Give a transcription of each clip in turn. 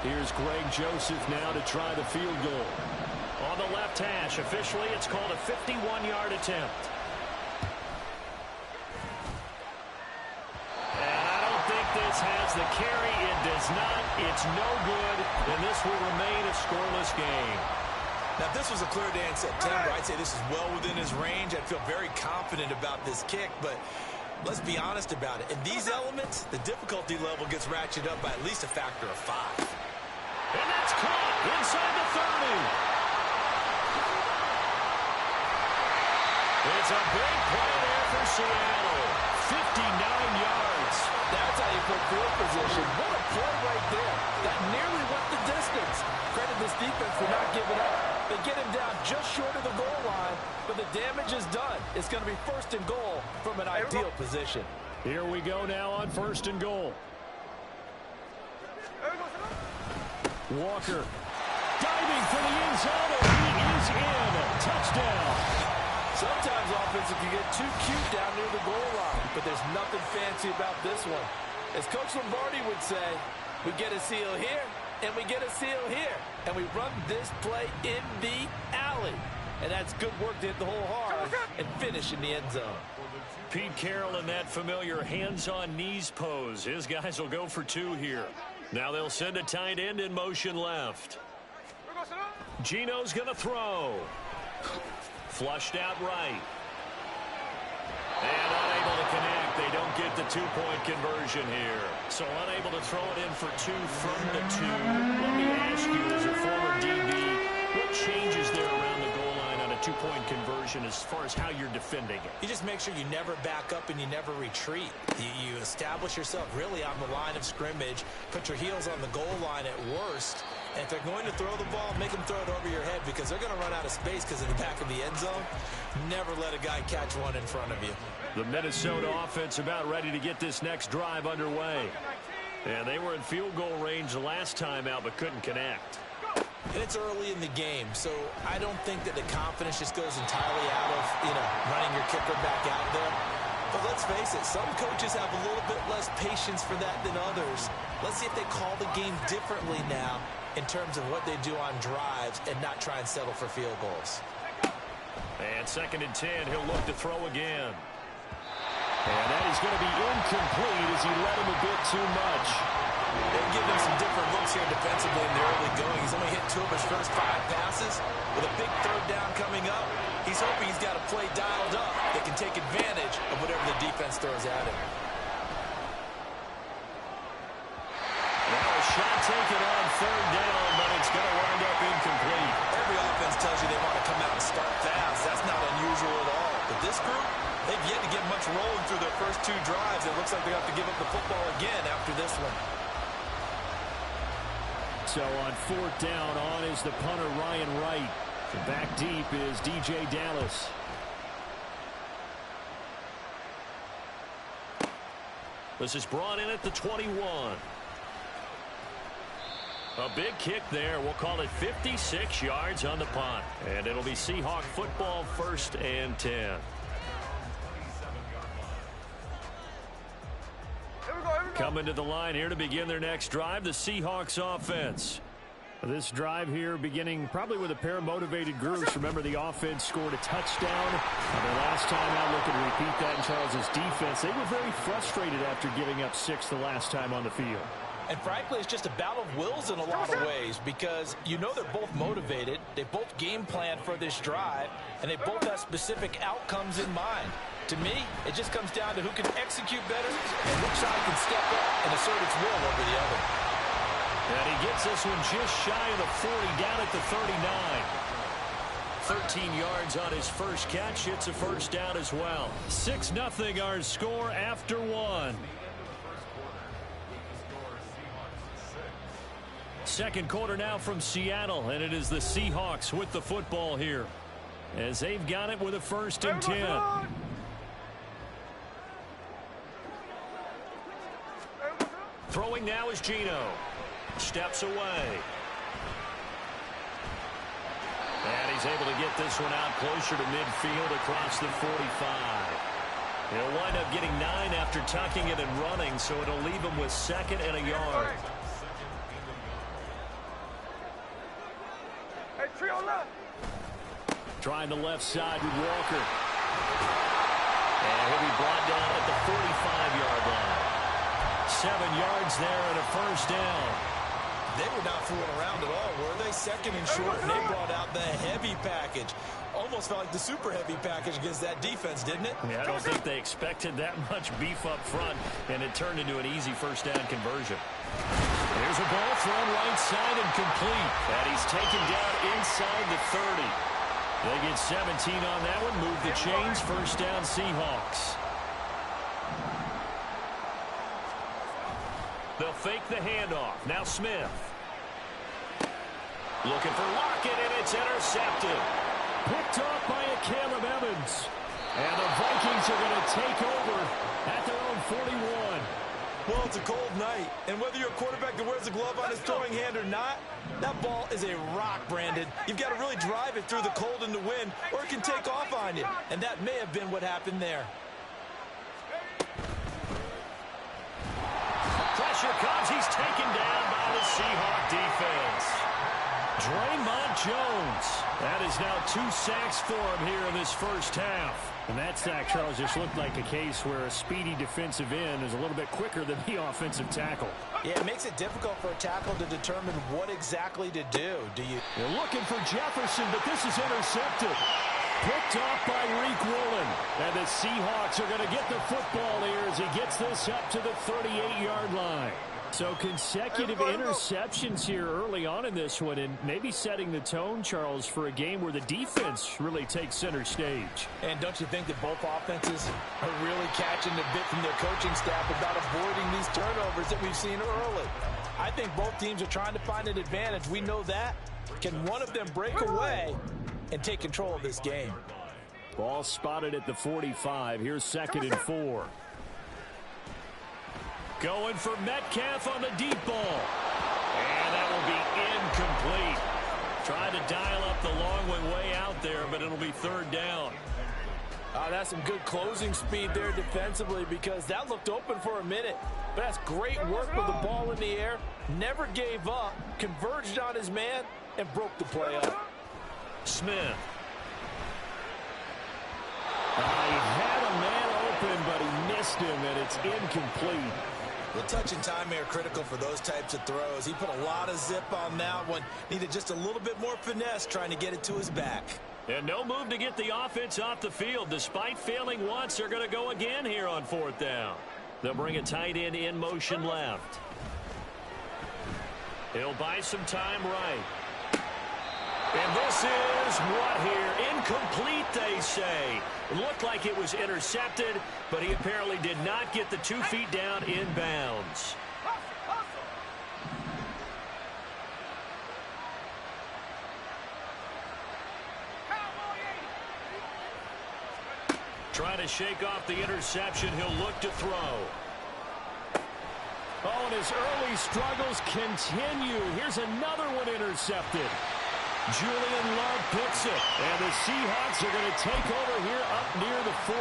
Here's Greg Joseph now to try the field goal. On the left hash, officially it's called a 51-yard attempt. And I don't think this has the carry. It does not. It's no good. And this will remain a scoreless game. Now, if this was a clear day in September, I'd say this is well within his range. I'd feel very confident about this kick, but let's be honest about it. In these elements, the difficulty level gets ratcheted up by at least a factor of 5. And that's caught inside the 30. It's a big play there for Seattle. 59 yards. That's how you put field position. What a play right there. That nearly went the distance. Credit this defense for not giving up. They get him down just short of the goal line, but the damage is done. It's going to be first and goal from an ideal position. Here we go now on first and goal. Walker diving for the end zone, and he is in. Touchdown. Sometimes offense can get too cute down near the goal line, but there's nothing fancy about this one. As Coach Lombardi would say, we get a seal here, and we get a seal here, and we run this play in the alley. And that's good work to hit the hole hard and finish in the end zone. Pete Carroll in that familiar hands-on knees pose. His guys will go for 2 here. Now they'll send a tight end in motion left. Gino's going to throw. Flushed out right. And unable to connect. They don't get the 2-point conversion here. So unable to throw it in for 2 from the 2. Let me ask you, as a former DB, what changes there around the goal line on a 2-point conversion as far as how you're defending it? You just make sure you never back up and you never retreat. You establish yourself really on the line of scrimmage, put your heels on the goal line at worst, and if they're going to throw the ball, make them throw it over your head because they're going to run out of space because of the back of the end zone. Never let a guy catch one in front of you. The Minnesota offense about ready to get this next drive underway. And they were in field goal range the last time out but couldn't connect. And it's early in the game, so I don't think that the confidence just goes entirely out of, running your kicker back out there. But let's face it, some coaches have a little bit less patience for that than others. Let's see if they call the game differently now in terms of what they do on drives and not try and settle for field goals. And 2nd and 10, he'll look to throw again. And that is going to be incomplete as he let him a bit too much. They've given him some different looks here defensively in the early going. He's only hit 2 of his first 5 passes. With a big 3rd down coming up, he's hoping he's got a play dialed up that can take advantage of whatever the defense throws at him. Now a shot taken on 3rd down, but it's going to wind up incomplete. Every offense tells you they want to come out and start fast. That's not unusual at all. But this group, they've yet to get much rolling through their first 2 drives. It looks like they have to give up the football again after this one. So on 4th down, on is the punter Ryan Wright. And back deep is DJ Dallas. This is brought in at the 21. A big kick there. We'll call it 56 yards on the punt. And it'll be Seahawk football, 1st and 10. Coming to the line here to begin their next drive, the Seahawks offense. This drive here beginning probably with a pair of motivated groups. Remember, the offense scored a touchdown. The last time out, looking to repeat that in Charles's defense. They were very frustrated after giving up 6 the last time on the field. And frankly, it's just a battle of wills in a lot of ways because they're both motivated. They both game plan for this drive, and they both have specific outcomes in mind. To me, it just comes down to who can execute better and which side can step up and assert its will over the other. And he gets this one just shy of the 40, down at the 39. 13 yards on his first catch. It's a first down as well. 6-0 our score after 1. Second quarter now from Seattle, and it is the Seahawks with the football here as they've got it with a 1st and 10. Throwing now is Gino. Steps away. And he's able to get this one out closer to midfield across the 45. He'll wind up getting 9 after tucking it and running, so it'll leave him with 2nd and a yard. Trying the left side with Walker. And he'll be brought down at the 45-yard line. 7 yards there and a first down. They were not fooling around at all, were they? Second and short, and they brought out the heavy package. Almost felt like the super heavy package against that defense, didn't it? Yeah, I don't think they expected that much beef up front, and it turned into an easy first down conversion. Here's a ball thrown right side and complete. And he's taken down inside the 30. They get 17 on that one, move the chains, first down Seahawks. They'll fake the handoff. Now Smith. Looking for Lockett, and it's intercepted. Picked off by a Caleb Evans. And the Vikings are going to take over at their own 41. Well, it's a cold night, and whether you're a quarterback that wears a glove on his throwing hand or not, that ball is a rock, Brandon. You've got to really drive it through the cold and the wind, or it can take off on you. And that may have been what happened there. Pressure comes. He's taken down by the Seahawk defense. Draymond Jones. That is now 2 sacks for him here in this first half. And that sack, Charles, just looked like a case where a speedy defensive end is a little bit quicker than the offensive tackle. Yeah, it makes it difficult for a tackle to determine what exactly to do. They're looking for Jefferson, but this is intercepted. Picked off by Reek Woolen. And the Seahawks are going to get the football here as he gets this up to the 38-yard line. So consecutive interceptions here early on in this one, and maybe setting the tone, Charles, for a game where the defense really takes center stage. And don't you think that both offenses are really catching the bit from their coaching staff about avoiding these turnovers that we've seen early? I think both teams are trying to find an advantage. We know that. Can one of them break away and take control of this game? Ball spotted at the 45. Here's 2nd and 4. Going for Metcalf on the deep ball. And that will be incomplete. Trying to dial up the long one way out there, but it'll be 3rd down. That's some good closing speed there defensively, because that looked open for a minute. But that's great work with the ball in the air. Never gave up, converged on his man, and broke the play up. Smith. He had a man open, but he missed him, and it's incomplete. The touch and time are critical for those types of throws. He put a lot of zip on that one. Needed just a little bit more finesse trying to get it to his back. And no move to get the offense off the field. Despite failing once, they're going to go again here on 4th down. They'll bring a tight end in motion left. He'll buy some time right. And this is what here? Incomplete, they say. It looked like it was intercepted, but he apparently did not get the 2 feet down in bounds. Trying to shake off the interception. He'll look to throw. Oh, and his early struggles continue. Here's another one intercepted. Julian Love picks it, and the Seahawks are going to take over here up near the 40.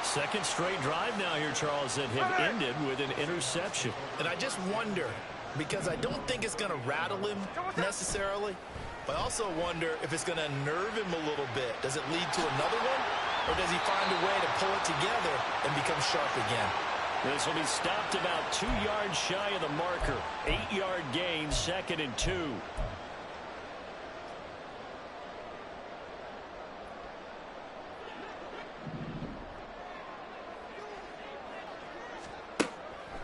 Second straight drive now here, Charles, that have ended with an interception. And I just wonder, because I don't think it's going to rattle him necessarily, but I also wonder if it's going to nerve him a little bit. Does it lead to another one, or does he find a way to pull it together and become sharp again? This will be stopped about 2 yards shy of the marker. 8-yard gain, 2nd and 2.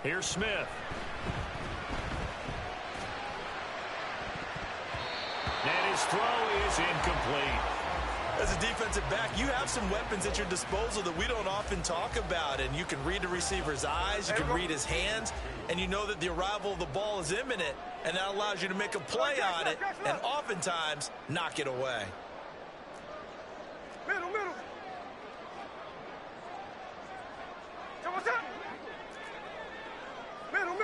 Here's Smith. And his throw is incomplete. As a defensive back, you have some weapons at your disposal that we don't often talk about. And you can read the receiver's eyes, you can read his hands, and you know that the arrival of the ball is imminent. And that allows you to make a play on it and oftentimes knock it away. Middle. So what's up? Middle.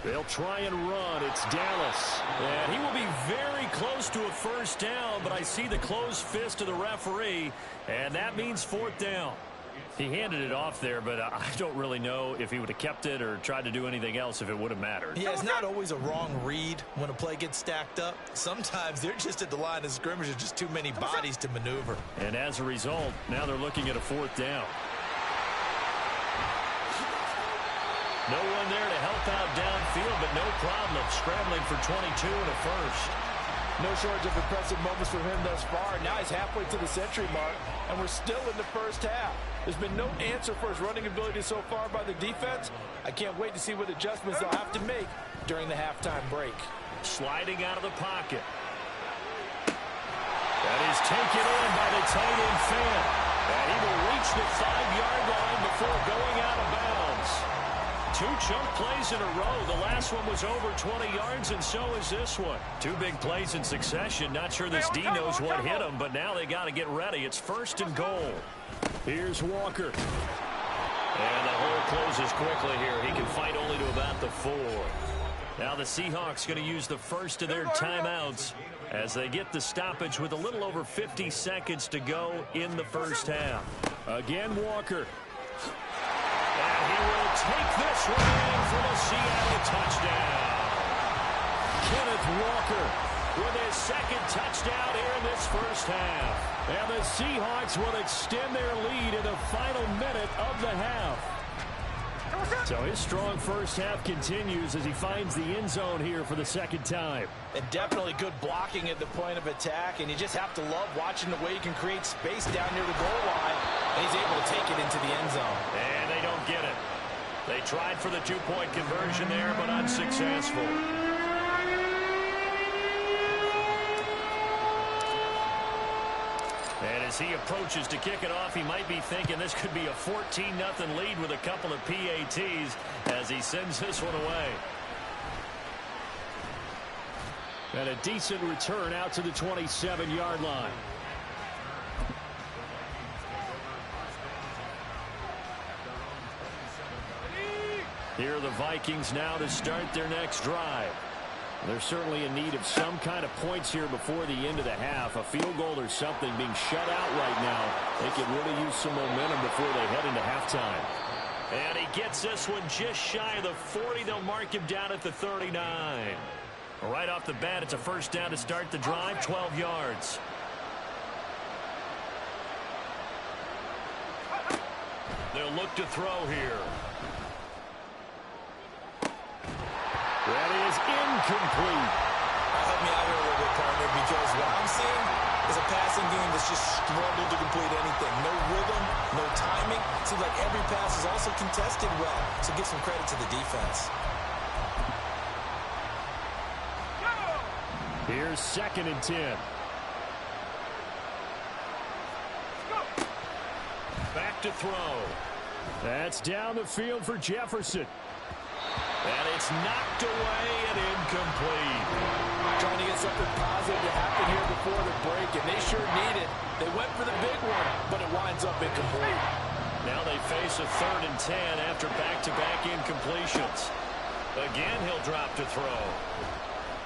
They'll try and run. It's Dallas. And he will be very close to a first down, but I see the closed fist of the referee, and that means 4th down. He handed it off there, but I don't really know if he would have kept it or tried to do anything else if it would have mattered. Yeah, it's not always a wrong read when a play gets stacked up. Sometimes they're just at the line of scrimmage. There's just too many bodies to maneuver. And as a result, now they're looking at a 4th down. No one there to help out downfield, but no problem scrambling for 22 and a first. No shortage of impressive moments from him thus far. Now he's halfway to the century mark, and we're still in the first half. There's been no answer for his running ability so far by the defense. I can't wait to see what adjustments they'll have to make during the halftime break. Sliding out of the pocket. That is taken in by the tight end fan. And he will reach the 5-yard line before going out of bounds. 2 chunk plays in a row. The last one was over 20 yards, and so is this one. 2 big plays in succession. Not sure this D knows what hit him, but now they got to get ready. It's 1st and goal. Here's Walker. And the hole closes quickly here. He can fight only to about the 4. Now the Seahawks going to use the first of their timeouts as they get the stoppage with a little over 50 seconds to go in the first half. Again, Walker. And he will take this one in for the Seattle touchdown. Kenneth Walker with his 2nd touchdown here in this first half. And the Seahawks will extend their lead in the final minute of the half. So his strong first half continues as he finds the end zone here for the 2nd time. And definitely good blocking at the point of attack, and you just have to love watching the way he can create space down near the goal line, and he's able to take it into the end zone. And they don't get it. They tried for the 2-point conversion there, but unsuccessful. And as he approaches to kick it off, he might be thinking this could be a 14-0 lead with a couple of PATs as he sends this one away. And a decent return out to the 27-yard line. Here are the Vikings now to start their next drive. They're certainly in need of some kind of points here before the end of the half. A field goal or something being shut out right now. They could really use some momentum before they head into halftime. And he gets this one just shy of the 40. They'll mark him down at the 39. Right off the bat, it's a 1st down to start the drive, 12 yards. They'll look to throw here. That is incomplete. Help me out here a little bit, partner, because what I'm seeing is a passing game that's just struggled to complete anything. No rhythm, no timing. Seems like every pass is also contested well, so give some credit to the defense. Here's 2nd and 10. Back to throw. That's down the field for Jefferson. And it's knocked away and incomplete. Trying to get something positive to happen here before the break, and they sure need it. They went for the big one, but it winds up incomplete. Now they face a 3rd and 10 after back-to-back incompletions. Again, he'll drop to throw.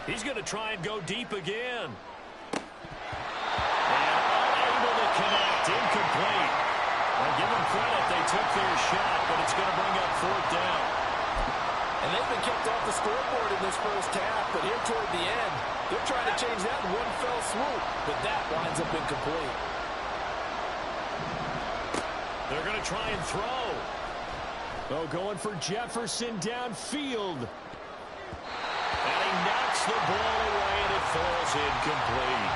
He's going to try and go deep again. And unable to connect. Incomplete. Well, give them credit. They took their shot, but it's going to bring up 4th down. And they've been kicked off the scoreboard in this first half, but here toward the end, they're trying to change that in one fell swoop, but that winds up incomplete. They're going to try and throw. Oh, going for Jefferson downfield. And he knocks the ball away, and it falls incomplete.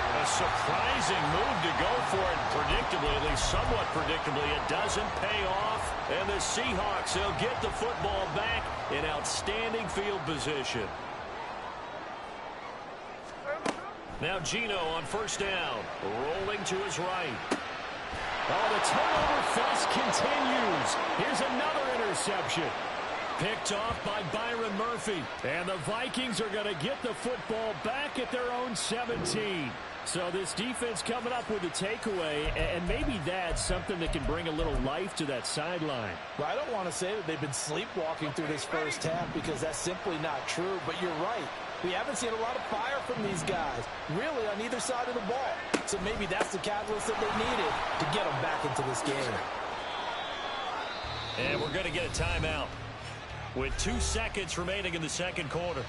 A surprising move to go for it. Predictably, at least somewhat predictably, it doesn't pay off. And the Seahawks, they'll get the football back in outstanding field position. Now Gino on 1st down, rolling to his right. Oh, the turnover fest continues. Here's another interception. Picked off by Byron Murphy. And the Vikings are going to get the football back at their own 17. So this defense coming up with a takeaway, and maybe that's something that can bring a little life to that sideline. Well, I don't want to say that they've been sleepwalking through this first half because that's simply not true, but you're right. We haven't seen a lot of fire from these guys, really on either side of the ball. So maybe that's the catalyst that they needed to get them back into this game. And we're going to get a timeout with 2 seconds remaining in the second quarter.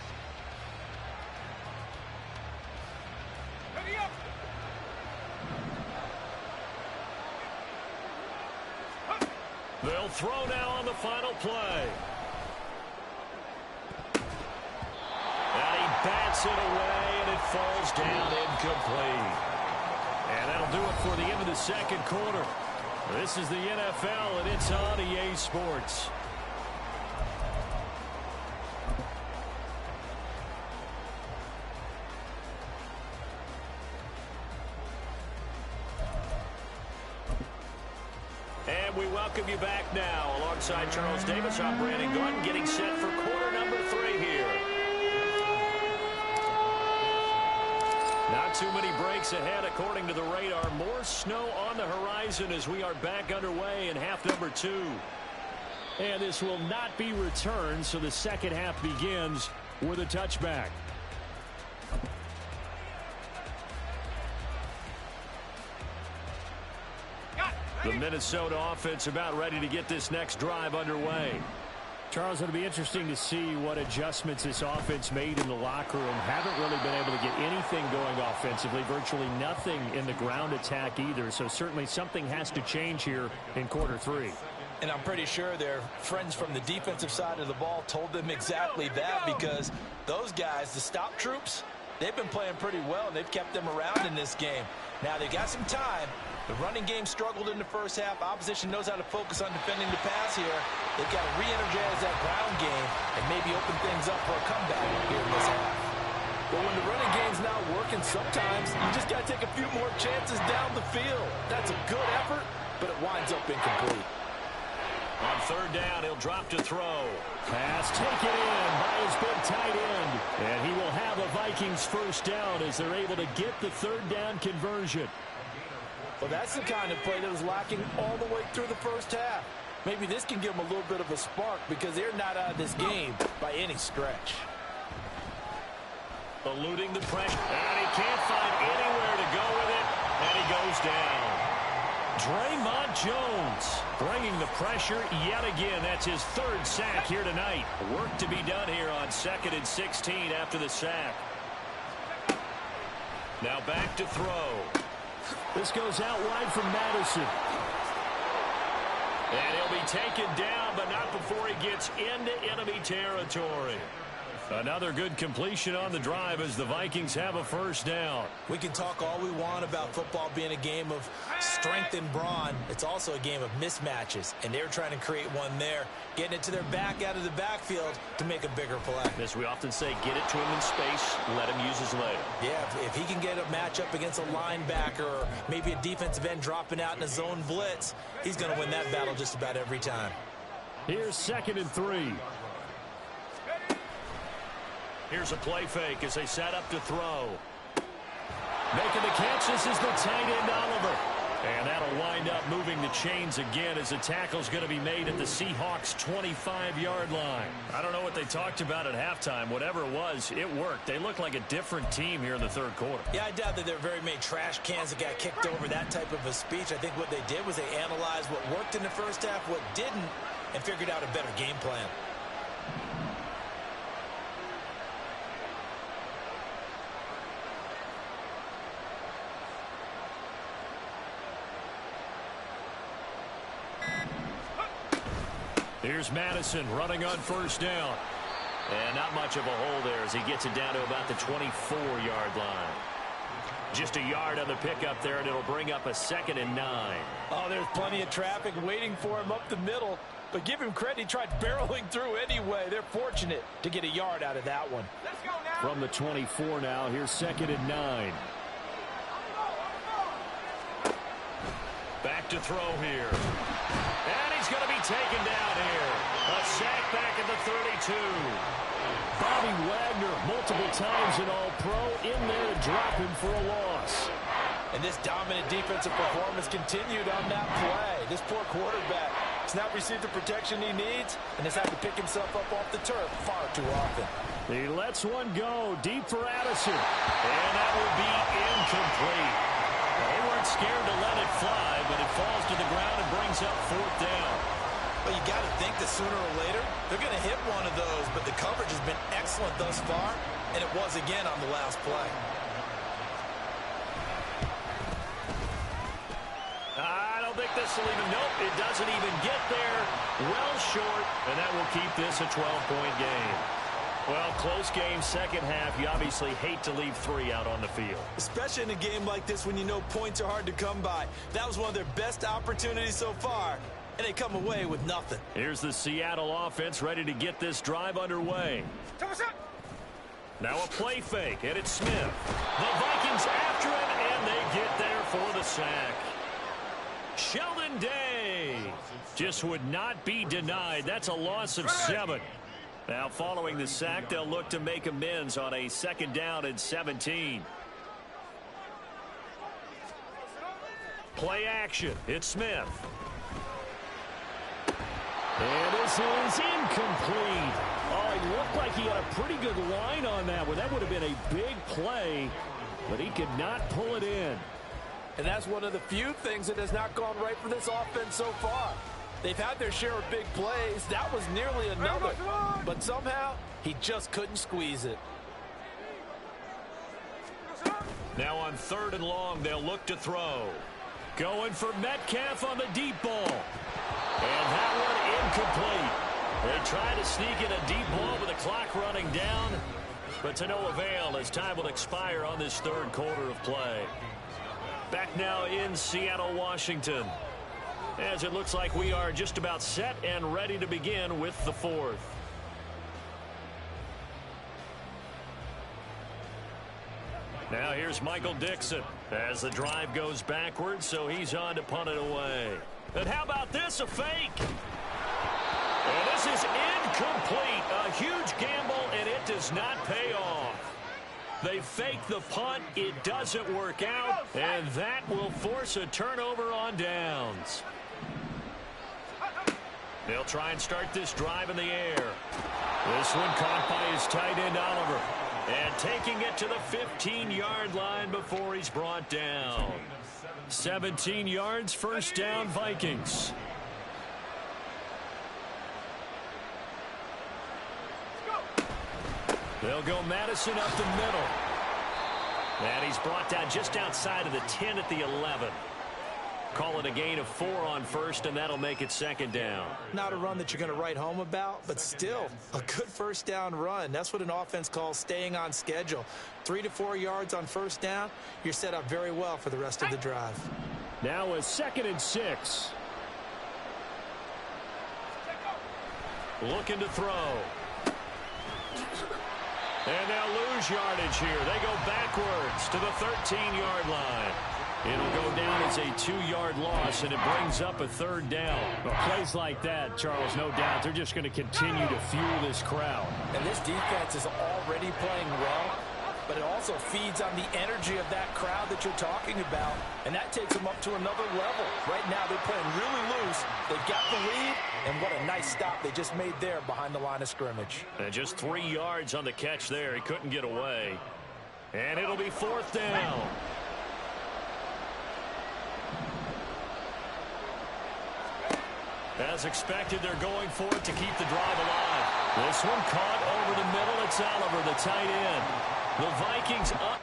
They'll throw now on the final play. And he bats it away, and it falls down incomplete. And that'll do it for the end of the second quarter. This is the NFL, and it's on EA Sports. And we welcome you back now. Alongside Charles Davis, I'm Brandon Gordon, getting set for quarter number 3 here. Not too many breaks ahead according to the radar. More snow on the horizon as we are back underway in half number 2. And this will not be returned, so the second half begins with a touchback. The Minnesota offense about ready to get this next drive underway. Charles, it'll be interesting to see what adjustments this offense made in the locker room. Haven't really been able to get anything going offensively, virtually nothing in the ground attack either. So certainly something has to change here in quarter 3. And I'm pretty sure their friends from the defensive side of the ball told them exactly that, because those guys, the stop troops, they've been playing pretty well, and they've kept them around in this game. Now, they've got some time. The running game struggled in the first half. Opposition knows how to focus on defending the pass here. They've got to re-energize that ground game and maybe open things up for a comeback here in this half. But when the running game's not working, sometimes you just got to take a few more chances down the field. That's a good effort, but it winds up incomplete. On third down, he'll drop to throw. Pass taken in by his big tight end. And he will have a Vikings first down as they're able to get the third down conversion. Well, that's the kind of play that was lacking all the way through the first half. Maybe this can give them a little bit of a spark, because they're not out of this game by any stretch. Eluding the pressure. And he can't find anywhere to go with it. And he goes down. Draymond Jones bringing the pressure yet again. That's his third sack here tonight. Work to be done here on 2nd and 16 after the sack. Now back to throw. This goes out wide from Madison. And he'll be taken down, but not before he gets into enemy territory. Another good completion on the drive as the Vikings have a first down. We can talk all we want about football being a game of strength and brawn. It's also a game of mismatches, and they're trying to create one there, getting it to their back out of the backfield to make a bigger play. As we often say, get it to him in space, let him use his leg. Yeah, if he can get a matchup against a linebacker or maybe a defensive end dropping out in a zone blitz, he's going to win that battle just about every time. Here's 2nd and 3. Here's a play fake as they set up to throw. Making the catch, this is the tight end, Oliver. And that'll wind up moving the chains again as the tackle's going to be made at the Seahawks' 25-yard line. I don't know what they talked about at halftime. Whatever it was, it worked. They look like a different team here in the third quarter. Yeah, I doubt that there are very many trash cans that got kicked over, that type of a speech. I think what they did was they analyzed what worked in the first half, what didn't, and figured out a better game plan. Here's Madison running on first down. And not much of a hole there as he gets it down to about the 24-yard line. Just a yard on the pickup there, and it'll bring up a 2nd and 9. Oh, there's plenty of traffic waiting for him up the middle. But give him credit, he tried barreling through anyway. They're fortunate to get a yard out of that one. Let's go now. From the 24 now, here's 2nd and 9. Back to throw here. And he's going to be taken down here. A sack back at the 32. Bobby Wagner, multiple times an All-Pro, in there to drop him for a loss. And this dominant defensive performance continued on that play. This poor quarterback has not received the protection he needs and has had to pick himself up off the turf far too often. He lets one go deep for Addison. And that will be incomplete. They weren't scared to let it fly, but it falls to the ground and brings up 4th down. Well, you got to sooner or later, they're going to hit one of those, but the coverage has been excellent thus far, and it was again on the last play. I don't think this will even, nope, it doesn't even get there. Well short, and that will keep this a 12-point game. Well, close game, second half. You obviously hate to leave 3 out on the field. Especially in a game like this when you know points are hard to come by. That was one of their best opportunities so far, and they come away with nothing. Here's the Seattle offense ready to get this drive underway. Now a play fake, and it's Smith. The Vikings after him, and they get there for the sack. Sheldon Day just would not be denied. That's a loss of 7. Now, following the sack, they'll look to make amends on a 2nd down and 17. Play action. It's Smith. And this is incomplete. Oh, it looked like he had a pretty good line on that one. That would have been a big play, but he could not pull it in. And that's one of the few things that has not gone right for this offense so far. They've had their share of big plays. That was nearly another. But somehow, he just couldn't squeeze it. Now on 3rd and long, they'll look to throw. Going for Metcalf on the deep ball. And that one incomplete. They try to sneak in a deep ball with the clock running down, but to no avail as time will expire on this 3rd quarter of play. Back now in Seattle, Washington, as it looks like we are just about set and ready to begin with the 4th. Now here's Michael Dixon as the drive goes backwards, so he's on to punt it away. And how about this, a fake? And this is incomplete. A huge gamble, and it does not pay off. They fake the punt. It doesn't work out, and that will force a turnover on downs. They'll try and start this drive in the air. This one caught by his tight end, Oliver. And taking it to the 15-yard line before he's brought down. 17 yards, 1st down, Vikings. They'll go Madison up the middle. And he's brought down just outside of the 10 at the 11. Call it a gain of 4 on 1st, and that'll make it 2nd down. Not a run that you're going to write home about, but still a good 1st down run. That's what an offense calls staying on schedule. 3 to 4 yards on 1st down, you're set up very well for the rest of the drive. Now a 2nd and 6. Looking to throw. And they'll lose yardage here. They go backwards to the 13-yard line. It'll go down as a 2-yard loss, and it brings up a 3rd down. Well, plays like that, Charles, no doubt, they're just going to continue to fuel this crowd. And this defense is already playing well, but it also feeds on the energy of that crowd that you're talking about, and that takes them up to another level. Right now, they're playing really loose. They've got the lead, and what a nice stop they just made there behind the line of scrimmage. And just 3 yards on the catch there. He couldn't get away. And it'll be 4th down. As expected, they're going for it to keep the drive alive. This one caught over the middle. It's Oliver, the tight end. The Vikings up.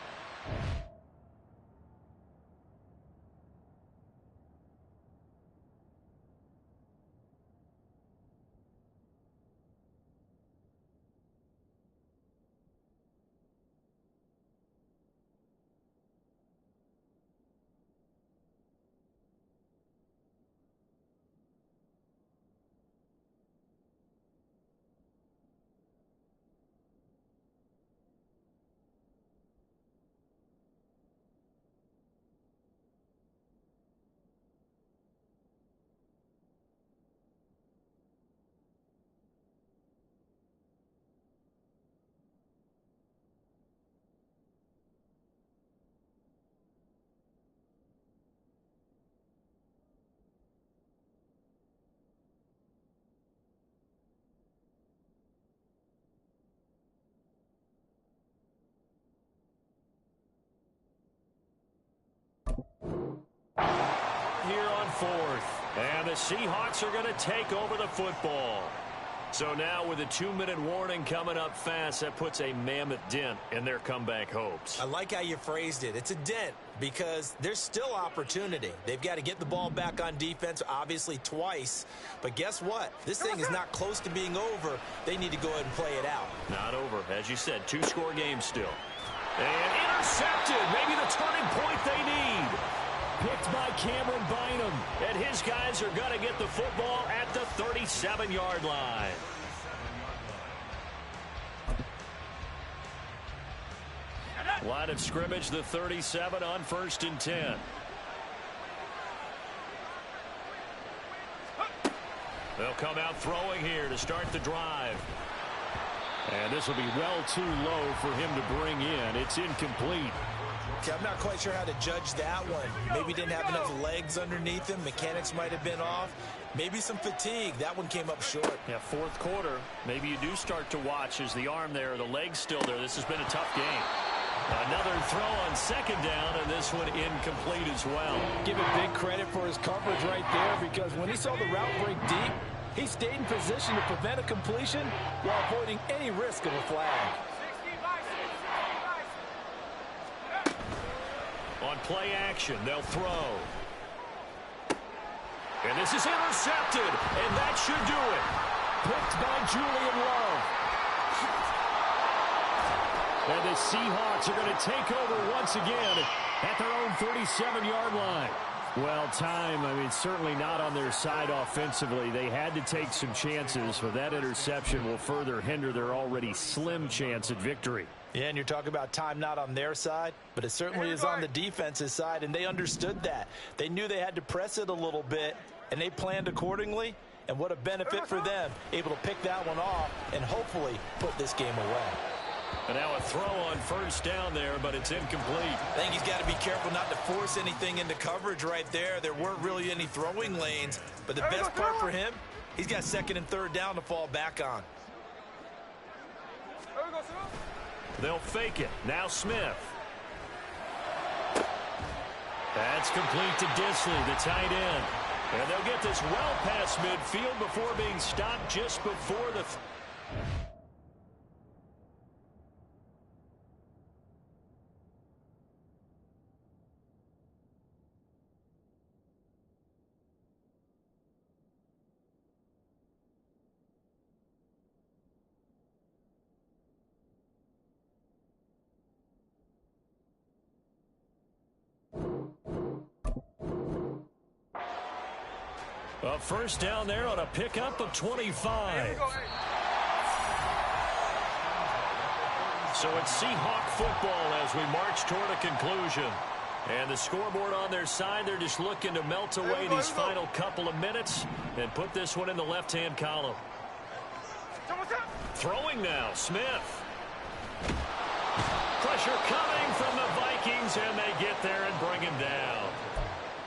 Here on 4th. And the Seahawks are going to take over the football. So now with a 2-minute warning coming up fast, that puts a mammoth dent in their comeback hopes. I like how you phrased it. It's a dent because there's still opportunity. They've got to get the ball back on defense, obviously twice. But guess what? This thing is not close to being over. They need to go ahead and play it out. Not over. As you said, 2-score game still. And intercepted. Maybe the turning point they need. Picked by Cameron Bynum. And his guys are going to get the football at the 37-yard line. Line of scrimmage, the 37 on 1st and 10. They'll come out throwing here to start the drive. And this will be well too low for him to bring in. It's incomplete. Okay, I'm not quite sure how to judge that one. Maybe didn't have enough legs underneath him. Mechanics might have been off. Maybe some fatigue. That one came up short. Yeah, 4th quarter. Maybe you do start to watch as the arm there, the leg's still there. This has been a tough game. Another throw on 2nd down, and this one incomplete as well. Give it big credit for his coverage right there, because when he saw the route break deep, he stayed in position to prevent a completion while avoiding any risk of a flag. On play action, they'll throw. And this is intercepted, and that should do it. Picked by Julian Love. And the Seahawks are going to take over once again at their own 37-yard line. Well, time, certainly not on their side offensively. They had to take some chances, but that interception will further hinder their already slim chance at victory. Yeah, and you're talking about time not on their side, but it certainly is on the defense's side, and they understood that. They knew they had to press it a little bit, and they planned accordingly, and what a benefit for them, able to pick that one off and hopefully put this game away. And now a throw on 1st down there, but it's incomplete. I think he's got to be careful not to force anything into coverage right there. There weren't really any throwing lanes, but the best part for him, he's got 2nd and 3rd down to fall back on. They'll fake it. Now Smith. That's complete to Disley, the tight end. And they'll get this well past midfield before being stopped just before the... A 1st down there on a pickup of 25. So it's Seahawk football as we march toward a conclusion. And the scoreboard on their side, they're just looking to melt away these final couple of minutes and put this one in the left-hand column. Throwing now, Smith. Pressure coming from the Vikings, and they get there and bring him down.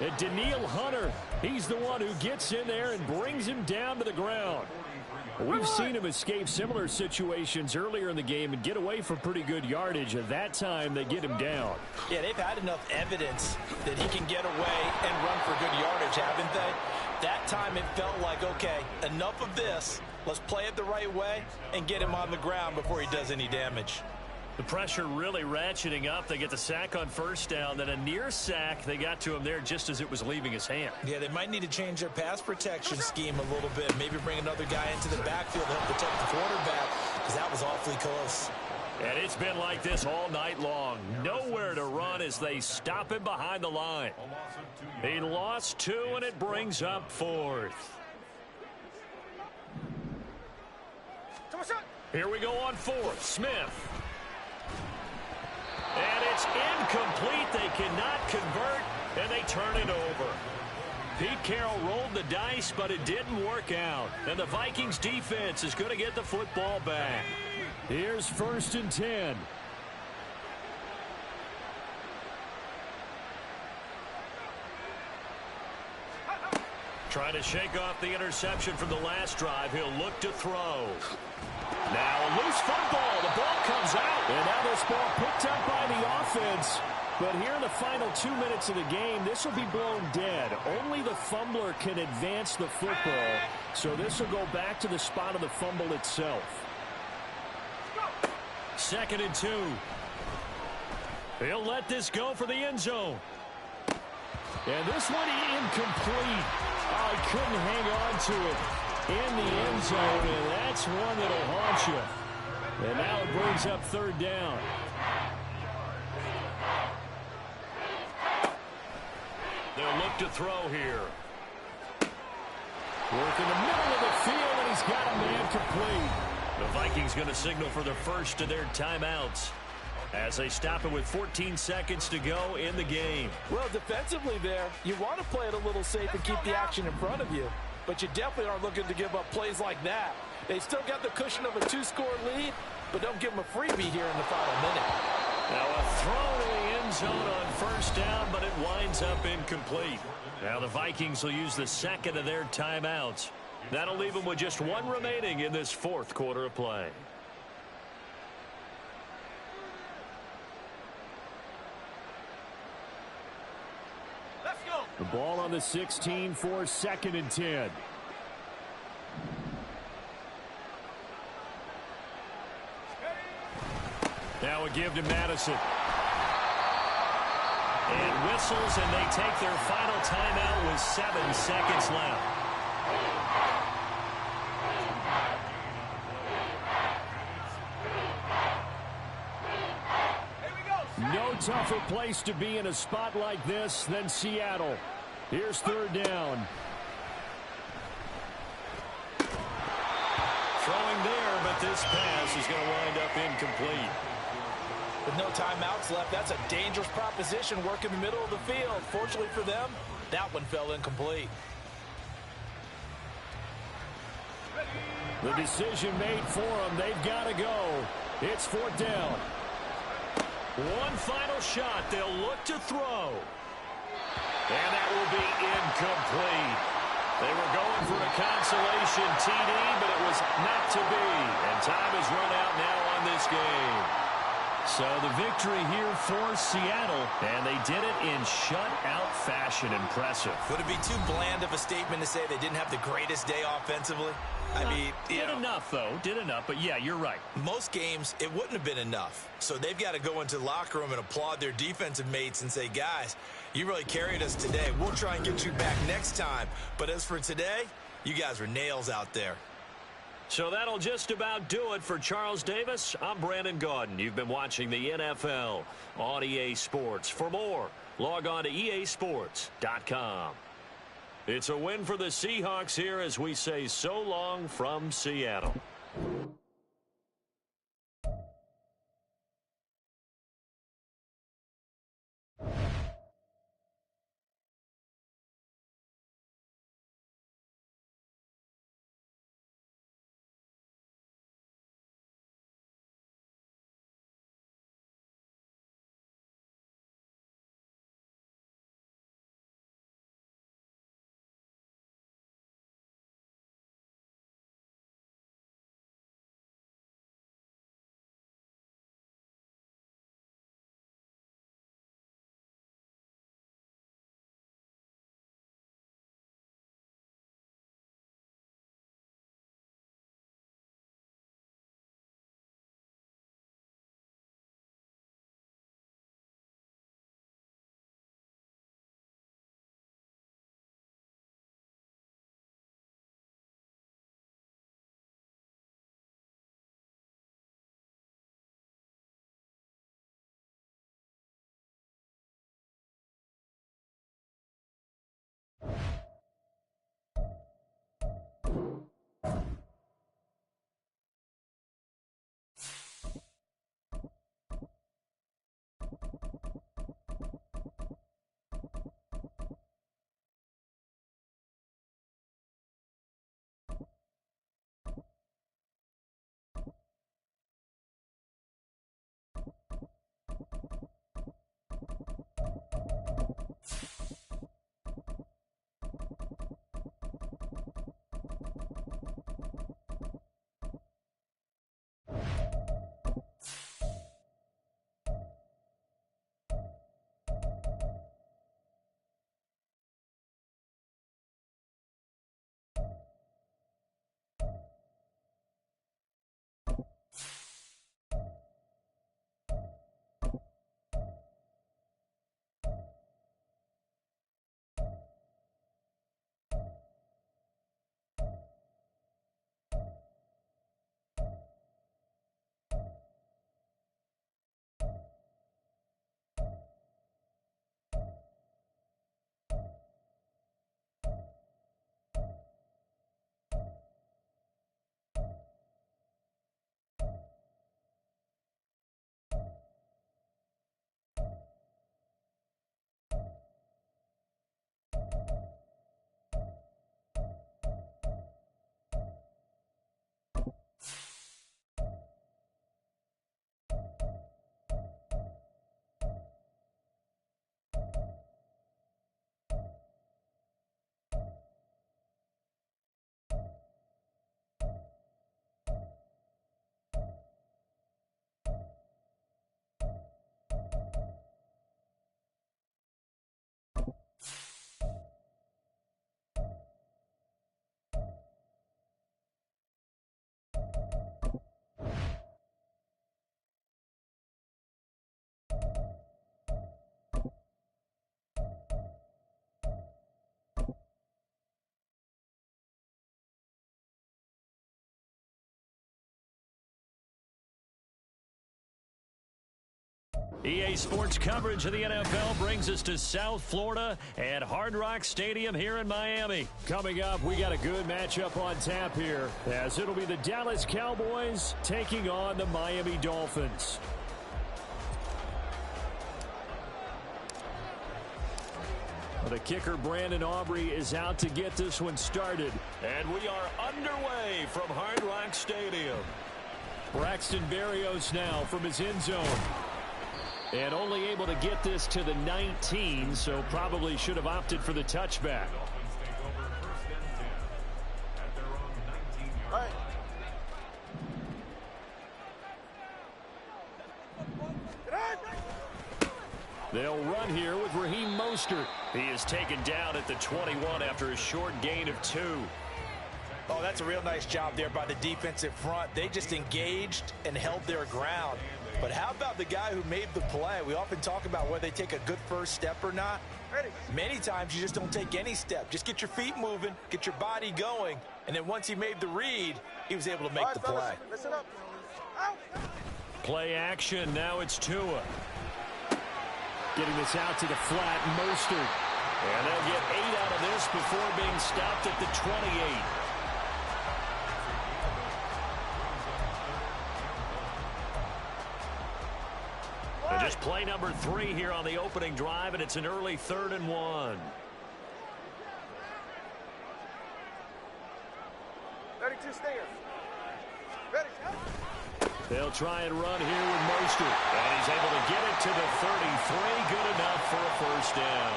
And Daniil Hunter, he's the one who gets in there and brings him down to the ground. We've seen him escape similar situations earlier in the game and get away for pretty good yardage. At that time, they get him down. Yeah, they've had enough evidence that he can get away and run for good yardage, haven't they? That time it felt like, okay, enough of this. Let's play it the right way and get him on the ground before he does any damage. The pressure really ratcheting up. They get the sack on 1st down, then a near sack. They got to him there just as it was leaving his hand. Yeah, they might need to change their pass protection scheme a little bit. Maybe bring another guy into the backfield to help protect the quarterback, because that was awfully close. And it's been like this all night long. Nowhere to run as they stop him behind the line. He lost 2, and it brings up 4th. Here we go on 4th. Smith. And it's incomplete. They cannot convert, and they turn it over. Pete Carroll rolled the dice, but it didn't work out. And the Vikings defense is going to get the football back. Here's 1st and 10. Trying to shake off the interception from the last drive. He'll look to throw. Now a loose football. The ball comes out. And now this ball picked up by the offense. But here in the final 2 minutes of the game, this will be blown dead. Only the fumbler can advance the football, so this will go back to the spot of the fumble itself. 2nd and 2. He'll let this go for the end zone. And this one incomplete. Oh, he couldn't hang on to it in the end zone, and that's one that'll haunt you. And now it brings up 3rd down. They'll look to throw here. Work in the middle of the field, and he's got a man complete. The Vikings going to signal for the first of their timeouts as they stop it with 14 seconds to go in the game. Well, defensively there, you want to play it a little safe and keep the action in front of you, but you definitely aren't looking to give up plays like that. They still got the cushion of a 2-score lead, but don't give them a freebie here in the final minute. Now a throw to the end zone on 1st down, but it winds up incomplete. Now the Vikings will use the 2nd of their timeouts. That'll leave them with just 1 remaining in this 4th quarter of play. Let's go. The ball on the 16 for 2nd and 10. Now a give to Madison. And whistles, and they take their final timeout with 7 seconds left. Here we go. No tougher place to be in a spot like this than Seattle. Here's 3rd down. Throwing there, but this pass is going to wind up incomplete. With no timeouts left, that's a dangerous proposition. Work in the middle of the field. Fortunately for them, that one fell incomplete. The decision made for them. They've got to go. It's 4th down. One final shot. They'll look to throw. And that will be incomplete. They were going for a consolation TD, but it was not to be. And time has run out now on this game. So the victory here for Seattle, and they did it in shutout fashion. Impressive. Would it be too bland of a statement to say they didn't have the greatest day offensively? I mean, did enough, though. Did enough, but yeah, you're right. Most games, it wouldn't have been enough. So they've got to go into the locker room and applaud their defensive mates and say, guys, you really carried us today. We'll try and get you back next time. But as for today, you guys were nails out there. So that'll just about do it for Charles Davis. I'm Brandon Gaudin. You've been watching the NFL on EA Sports. For more, log on to easports.com. It's a win for the Seahawks here as we say so long from Seattle. EA Sports coverage of the NFL brings us to South Florida at Hard Rock Stadium here in Miami. Coming up, we got a good matchup on tap here, as it'll be the Dallas Cowboys taking on the Miami Dolphins. The kicker, Brandon Aubrey, is out to get this one started. And we are underway from Hard Rock Stadium. Braxton Berrios now from his end zone. And only able to get this to the 19, so probably should have opted for the touchback. They'll run here with Raheem Mostert. He is taken down at the 21 after a short gain of 2. Oh, that's a real nice job there by the defensive front. They just engaged and held their ground. But how about the guy who made the play? We often talk about whether they take a good first step or not. Many times you just don't take any step. Just get your feet moving, get your body going, and then once he made the read, he was able to make the play. Listen up. Play action. Now it's Tua. Getting this out to the flat, Mostert. And they'll get 8 out of this before being stopped at the 28. And just play number 3 here on the opening drive, and it's an early 3rd and 1. 32 stinger. Ready. They'll try and run here with Mostert. And he's able to get it to the 33. Good enough for a first down.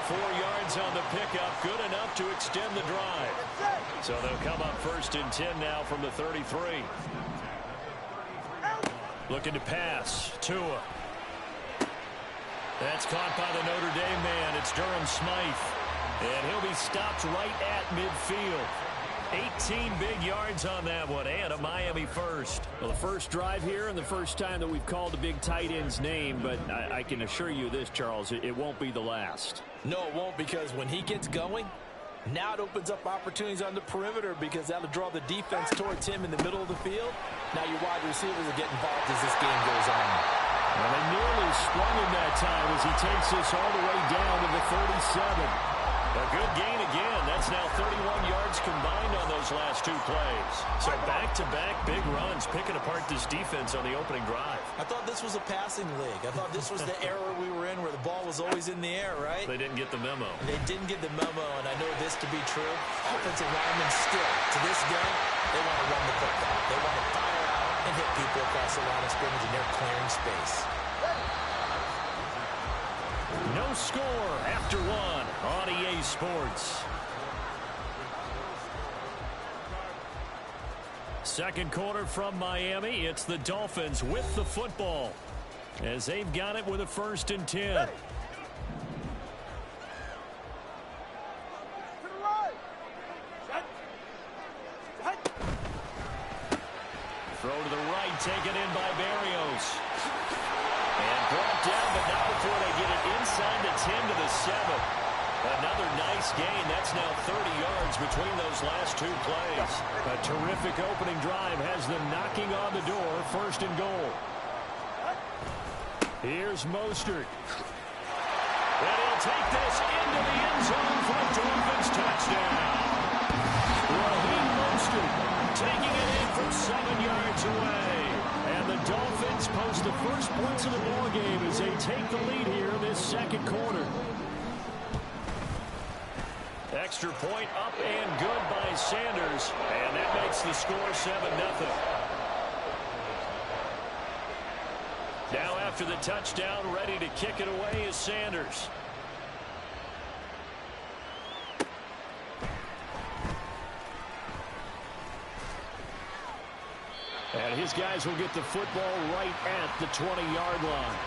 4 yards on the pickup. Good enough to extend the drive. So they'll come up 1st and 10 now from the 33. Looking to pass. Tua. That's caught by the Notre Dame man. It's Durham Smythe. And he'll be stopped right at midfield. 18 big yards on that one, and a Miami first. Well, the first drive here and the first time that we've called a big tight end's name, but I can assure you this, Charles, it won't be the last. No, it won't, because when he gets going, now it opens up opportunities on the perimeter, because that'll draw the defense towards him in the middle of the field. Now your wide receivers will get involved as this game goes on. Well, they nearly sprung him that time as he takes this all the way down to the 37. A good gain again. That's now 31 yards combined on those last 2 plays. So back-to-back big runs, picking apart this defense on the opening drive. I thought this was a passing league. I thought this was the era we were in where the ball was always in the air, right? They didn't get the memo. They didn't get the memo, and I know this to be true. Offensive linemen still, to this day, they want to run the football. They want to fire out and hit people across the line of scrimmage, and they're clearing space. No score after 1 on EA Sports. Second quarter from Miami. It's the Dolphins with the football as they've got it with a 1st and 10. Throw to the right, taken in by Berrios. And brought down, but not before they get it inside the 10 to the 7. Another nice gain. That's now 30 yards between those last 2 plays. A terrific opening drive has them knocking on the door. 1st and goal. Here's Mostert. And he'll take this into the end zone for a Dolphins touchdown. Raheem Mostert taking it in from 7 yards away. And the Dolphins post the first points of the ballgame as they take the lead here in this second quarter. Extra point up and good by Sanders. And that makes the score 7-0. Now after the touchdown, ready to kick it away is Sanders. And his guys will get the football right at the 20-yard line.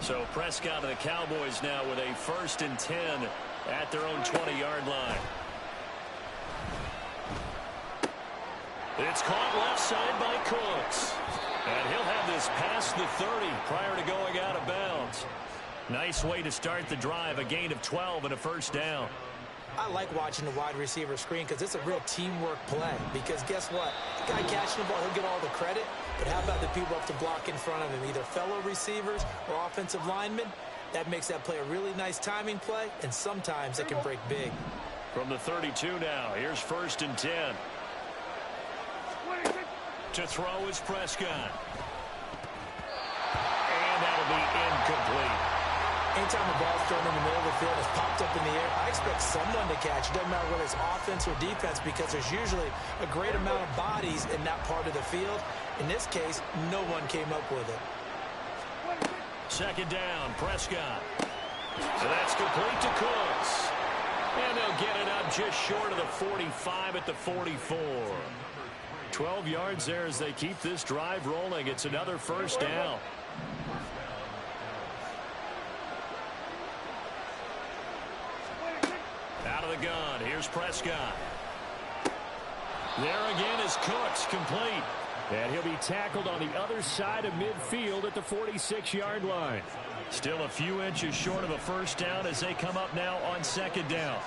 So Prescott and the Cowboys now with a 1st and 10 at their own 20-yard line. It's caught left side by Cooks. And he'll have this past the 30 prior to going out of bounds. Nice way to start the drive, a gain of 12 and a 1st down. I like watching the wide receiver screen because it's a real teamwork play. Because guess what? The guy catching the ball, he'll get all the credit. But how about the people up to block in front of him, either fellow receivers or offensive linemen? That makes that play a really nice timing play, and sometimes it can break big. From the 32 now, here's 1st and 10. To throw is Prescott. And that'll be incomplete. Anytime the ball's thrown in the middle of the field, it's popped up in the air, I expect someone to catch. It doesn't matter whether it's offense or defense because there's usually a great amount of bodies in that part of the field. In this case, no one came up with it. 2nd down, Prescott. So that's complete to Cooks. And they'll get it up just short of the 45 at the 44. 12 yards there as they keep this drive rolling. It's another 1st down. Out of the gun, here's Prescott. There again is Cooks, complete. And he'll be tackled on the other side of midfield at the 46-yard line. Still a few inches short of a 1st down as they come up now on 2nd down.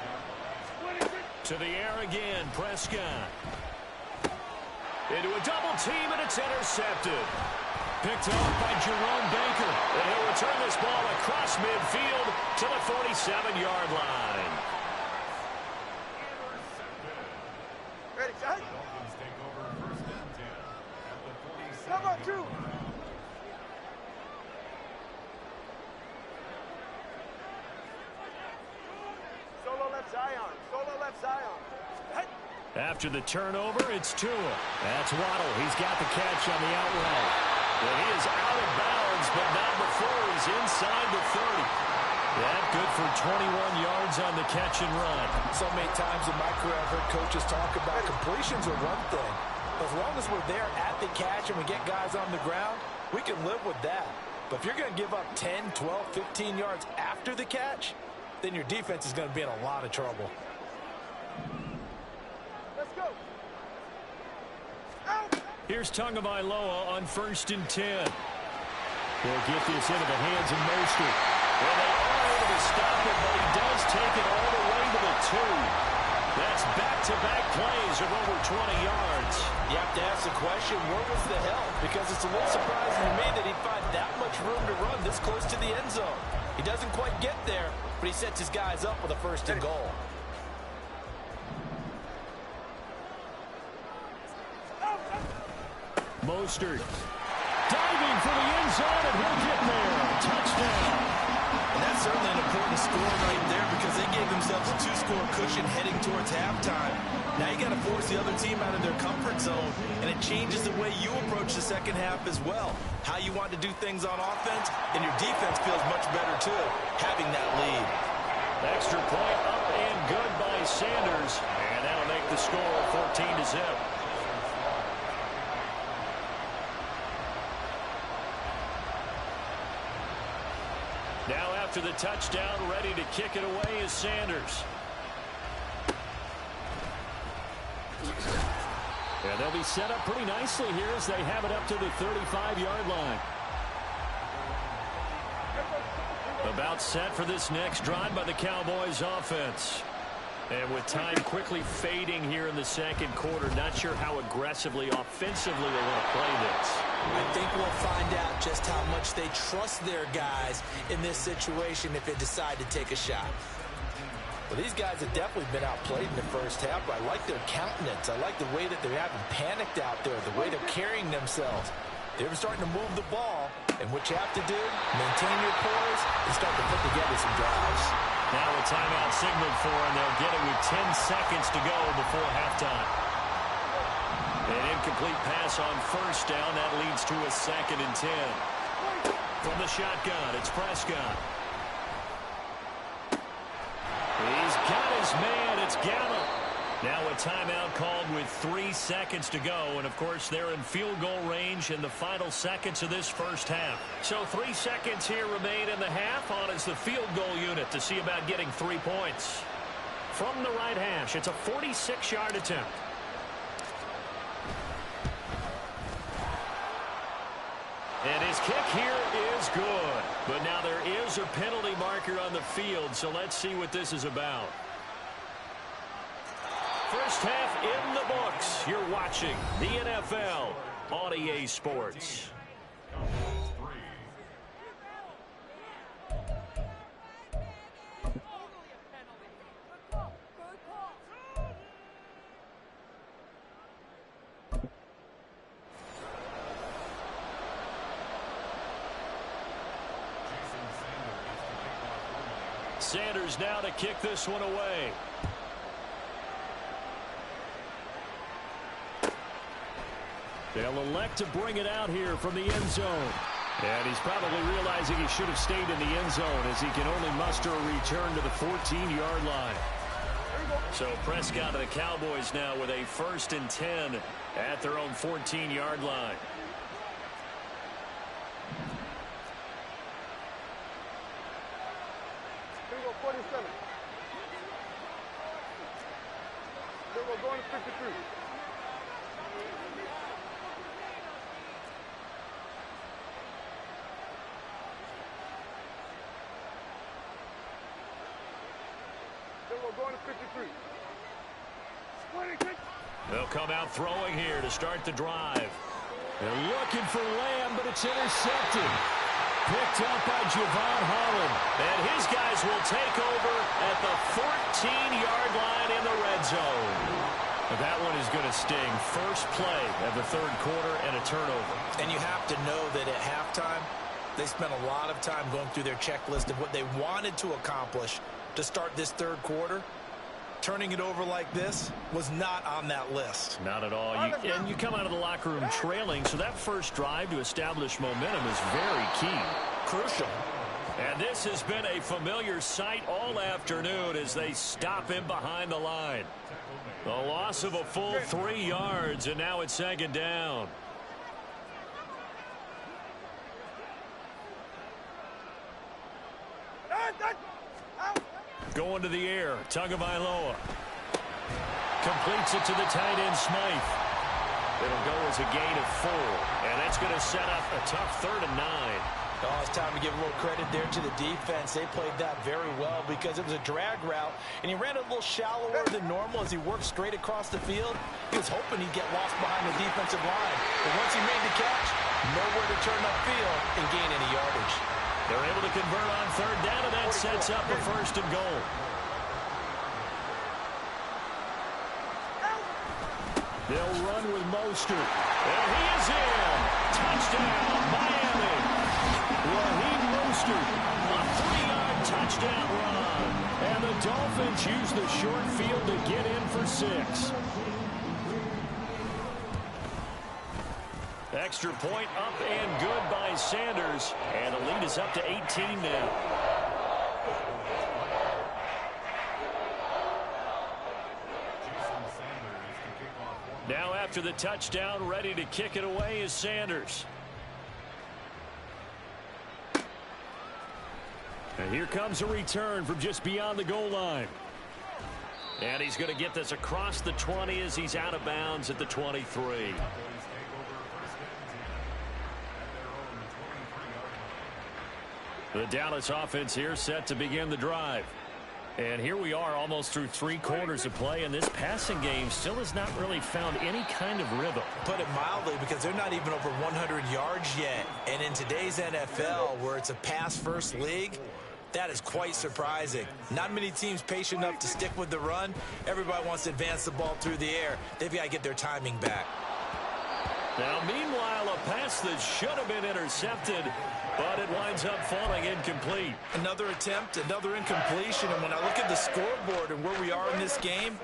To the air again, Prescott. Into a double team, and it's intercepted. Picked off by Jerome Baker. And he'll return this ball across midfield to the 47-yard line. Ready, set. Number 2. Solo left Zion. Solo left Zion. Hey. After the turnover, it's Tua. That's Waddle. He's got the catch on the out route. And he is out of bounds, but not before he's inside the 30. That good for 21 yards on the catch and run. So many times in my career I've heard coaches talk about completions are one thing. As long as we're there at the catch and we get guys on the ground, we can live with that. But if you're going to give up 10, 12, 15 yards after the catch, then your defense is going to be in a lot of trouble. Let's go. Out. Here's Tagovailoa on 1st and 10. He'll get this into the hands of Mostert. And they are able to stop it, but he does take it all the way to the 2. That's back-to-back plays of over 20 yards. You have to ask the question, where was the help? Because it's a little surprising to me that he'd find that much room to run this close to the end zone. He doesn't quite get there, but he sets his guys up with a 1st and goal. Mostert diving for the end zone, and he'll get there. Touchdown. And that's certainly an important score right there because they gave themselves a 2-score cushion heading towards halftime. Now you got to force the other team out of their comfort zone, and it changes the way you approach the second half as well. How you want to do things on offense, and your defense feels much better too, having that lead. Extra point up and good by Sanders, and that'll make the score 14-0. Now after the touchdown, ready to kick it away is Sanders. And they'll be set up pretty nicely here as they have it up to the 35-yard line. About set for this next drive by the Cowboys offense. And with time quickly fading here in the 2nd quarter, not sure how aggressively, offensively they want to play this. I think we'll find out just how much they trust their guys in this situation if they decide to take a shot. Well, these guys have definitely been outplayed in the 1st half, but I like their countenance. I like the way that they're having panicked out there, the way they're carrying themselves. They're starting to move the ball, and what you have to do, maintain your poise and start to put together some drives. Now a timeout signaled for, and they'll get it with 10 seconds to go before halftime. An incomplete pass on 1st down. That leads to a 2nd and 10. From the shotgun, it's Prescott. He's got his man. It's Gallup. Now a timeout called with 3 seconds to go. And, of course, they're in field goal range in the final seconds of this 1st half. So 3 seconds here remain in the half. On is the field goal unit to see about getting 3 points. From the right hash, it's a 46-yard attempt. And his kick here is good. But now there is a penalty marker on the field, so let's see what this is about. First half in the books. You're watching the NFL on EA Sports. Sanders now to kick this one away. They'll elect to bring it out here from the end zone. And he's probably realizing he should have stayed in the end zone as he can only muster a return to the 14-yard line. So Prescott and the Cowboys now with a 1st and 10 at their own 14-yard line. Here we go, 47. Here we go, going to 53. Going to 53. They'll come out throwing here to start the drive. They're looking for Lamb, but it's intercepted. Picked up by Javon Holland. And his guys will take over at the 14-yard line in the red zone. But that one is going to sting. First play of the 3rd quarter and a turnover. And you have to know that at halftime, they spent a lot of time going through their checklist of what they wanted to accomplish to start this 3rd quarter. Turning it over like this was not on that list. Not at all. And you come out of the locker room trailing, so that first drive to establish momentum is very key. Crucial. And this has been a familiar sight all afternoon as they stop him behind the line. A loss of a full 3 yards, and now it's 2nd down. Going to the air, Tagovailoa. Completes it to the tight end, Smythe. It'll go as a gain of 4, and that's going to set up a tough 3rd and 9. Oh, it's time to give a little credit there to the defense. They played that very well because it was a drag route, and he ran a little shallower than normal as he worked straight across the field. He was hoping he'd get lost behind the defensive line, but once he made the catch, nowhere to turn upfield and gain any yardage. They're able to convert on 3rd down, and that sets up a 1st and goal. They'll run with Mostert. And he is in. Touchdown, Miami. Raheem Mostert, a 3-yard touchdown run. And the Dolphins use the short field to get in for 6. Extra point up and good by Sanders. And the lead is up to 18 now. Now after the touchdown, ready to kick it away is Sanders. And here comes a return from just beyond the goal line. And he's going to get this across the 20 as he's out of bounds at the 23. The Dallas offense here set to begin the drive. And here we are almost through 3 quarters of play, and this passing game still has not really found any kind of rhythm. Put it mildly, because they're not even over 100 yards yet. And in today's NFL, where it's a pass-first league, that is quite surprising. Not many teams patient enough to stick with the run. Everybody wants to advance the ball through the air. They've got to get their timing back. Now, meanwhile, a pass that should have been intercepted, but it winds up falling incomplete. Another attempt, another incompletion, and when I look at the scoreboard and where we are in this game,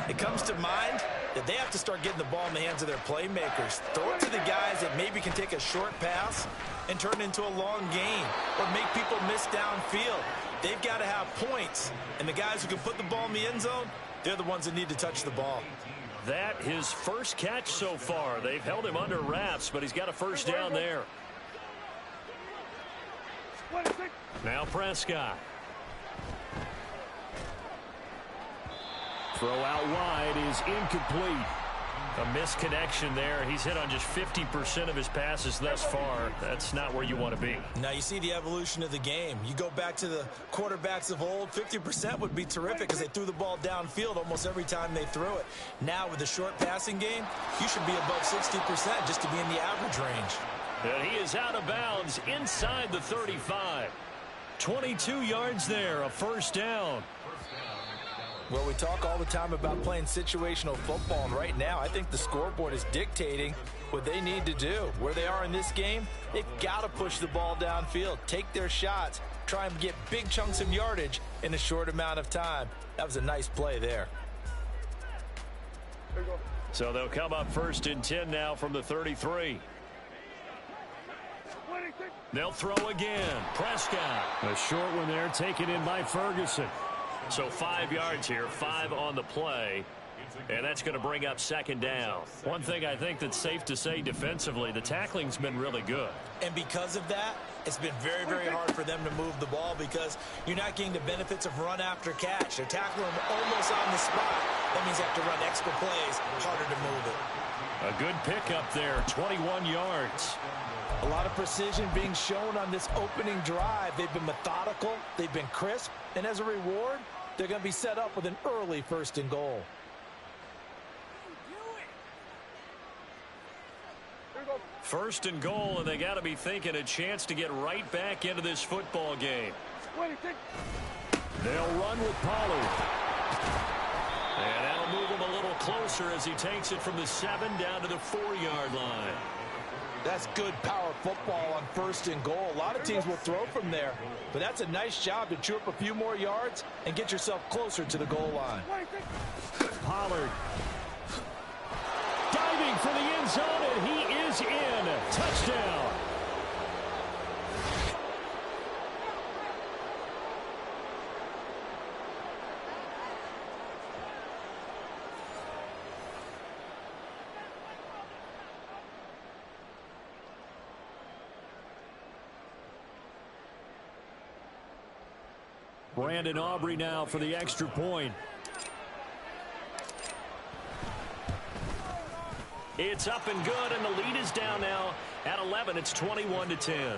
it comes to mind that they have to start getting the ball in the hands of their playmakers. Throw it to the guys that maybe can take a short pass and turn it into a long gain or make people miss downfield. They've got to have points, and the guys who can put the ball in the end zone, they're the ones that need to touch the ball. That his first catch so far. They've held him under wraps, but he's got a first down there. Now Prescott. Throw out wide is incomplete. A misconnection there. He's hit on just 50% of his passes thus far. That's not where you want to be. Now you see the evolution of the game. You go back to the quarterbacks of old, 50% would be terrific because they threw the ball downfield almost every time they threw it. Now with the short passing game, you should be above 60% just to be in the average range. And he is out of bounds inside the 35. 22 yards there, a first down. Well, we talk all the time about playing situational football, and right now I think the scoreboard is dictating what they need to do. Where they are in this game, they've got to push the ball downfield, take their shots, try and get big chunks of yardage in a short amount of time. That was a nice play there. So they'll come up first and 10 now from the 33. They'll throw again. Prescott. A short one there taken in by Ferguson. So 5 yards here, 5 on the play, and that's going to bring up second down. One thing I think that's safe to say defensively, the tackling's been really good. And because of that, it's been very, very hard for them to move the ball because you're not getting the benefits of run after catch. They're tackling them almost on the spot. That means they have to run extra plays, harder to move it. A good pickup there, 21 yards. A lot of precision being shown on this opening drive. They've been methodical, they've been crisp, and as a reward, they're going to be set up with an early first and goal. First and goal, and they got to be thinking a chance to get right back into this football game. They'll run with Pollard. And that'll move him a little closer as he takes it from the 7 down to the 4-yard line. That's good power football on first and goal. A lot of teams will throw from there, but that's a nice job to chew up a few more yards and get yourself closer to the goal line. Pollard diving for the end zone, and he is in. Touchdown. Brandon Aubrey now for the extra point. It's up and good, and the lead is down now at 11. It's 21-10.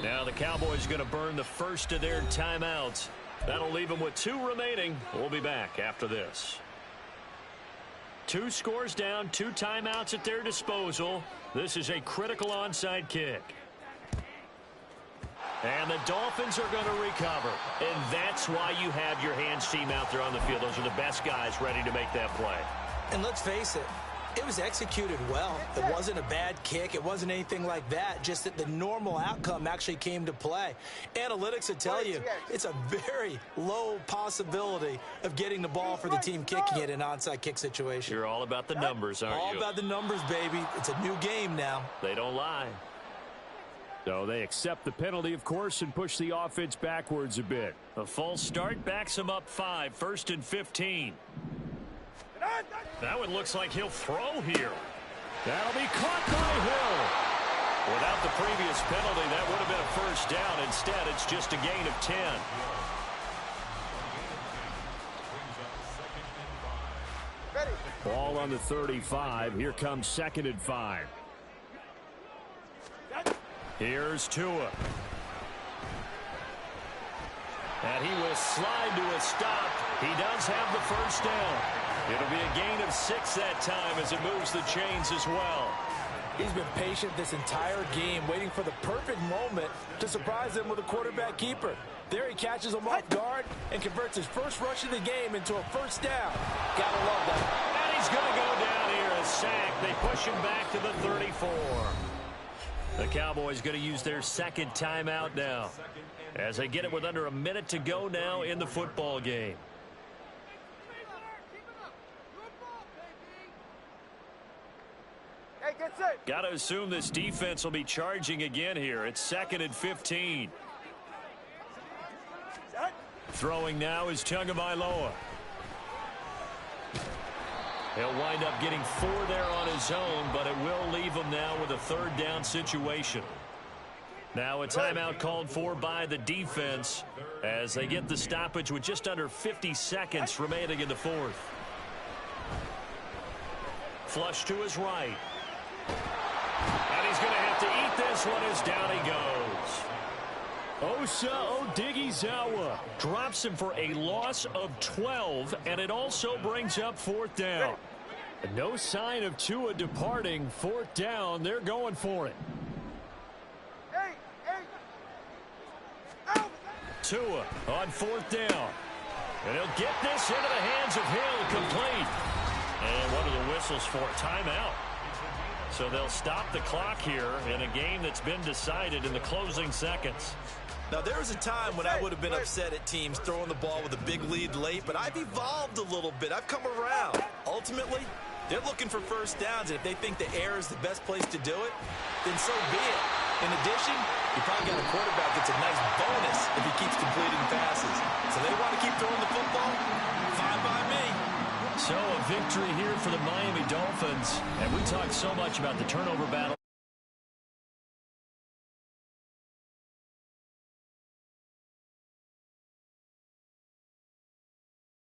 Now the Cowboys going to burn the first of their timeouts. That'll leave them with 2 remaining. We'll be back after this. 2 scores down, 2 timeouts at their disposal. This is a critical onside kick. And the Dolphins are going to recover. And that's why you have your hands team out there on the field. Those are the best guys ready to make that play. And let's face it, it was executed well. It wasn't a bad kick. It wasn't anything like that. Just that the normal outcome actually came to play. Analytics will tell you it's a very low possibility of getting the ball for the team kicking it in an onside kick situation. You're all about the numbers, aren't you? All about the numbers, baby. It's a new game now. They don't lie. So they accept the penalty, of course, and push the offense backwards a bit. A false start backs them up 5, first and 15. That one looks like he'll throw here. That'll be caught by Hill. Without the previous penalty, that would have been a first down. Instead, it's just a gain of 10. Ball on the 35. Here comes 2nd and 5. Here's Tua. And he will slide to a stop. He does have the first down. It'll be a gain of 6 that time as it moves the chains as well. He's been patient this entire game, waiting for the perfect moment to surprise them with a quarterback keeper. There he catches him off guard and converts his first rush of the game into a first down. Gotta love that. And he's going to go down here, a sack. They push him back to the 34. The Cowboys going to use their 2nd timeout now as they get it with under a minute to go now in the football game. Got to assume this defense will be charging again here. It's 2nd and 15. Throwing now is Tagovailoa. He'll wind up getting 4 there on his own, but it will leave him now with a 3rd down situation. Now a timeout called for by the defense as they get the stoppage with just under 50 seconds remaining in the fourth. Flush to his right. And he's going to have to eat this one as down he goes. Osa Odighizuwa drops him for a loss of 12, and it also brings up fourth down. No sign of Tua departing. Fourth down, they're going for it. Tua on fourth down. And he'll get this into the hands of Hill, complete. And one of the whistles for a timeout. So they'll stop the clock here in a game that's been decided in the closing seconds. Now, there was a time when I would have been upset at teams throwing the ball with a big lead late, but I've evolved a little bit. I've come around. Ultimately, they're looking for first downs, and if they think the air is the best place to do it, then so be it. In addition, you probably got a quarterback that's a nice bonus if he keeps completing passes. So they want to keep throwing the football? Fine by me. So a victory here for the Miami Dolphins. And we talked so much about the turnover battle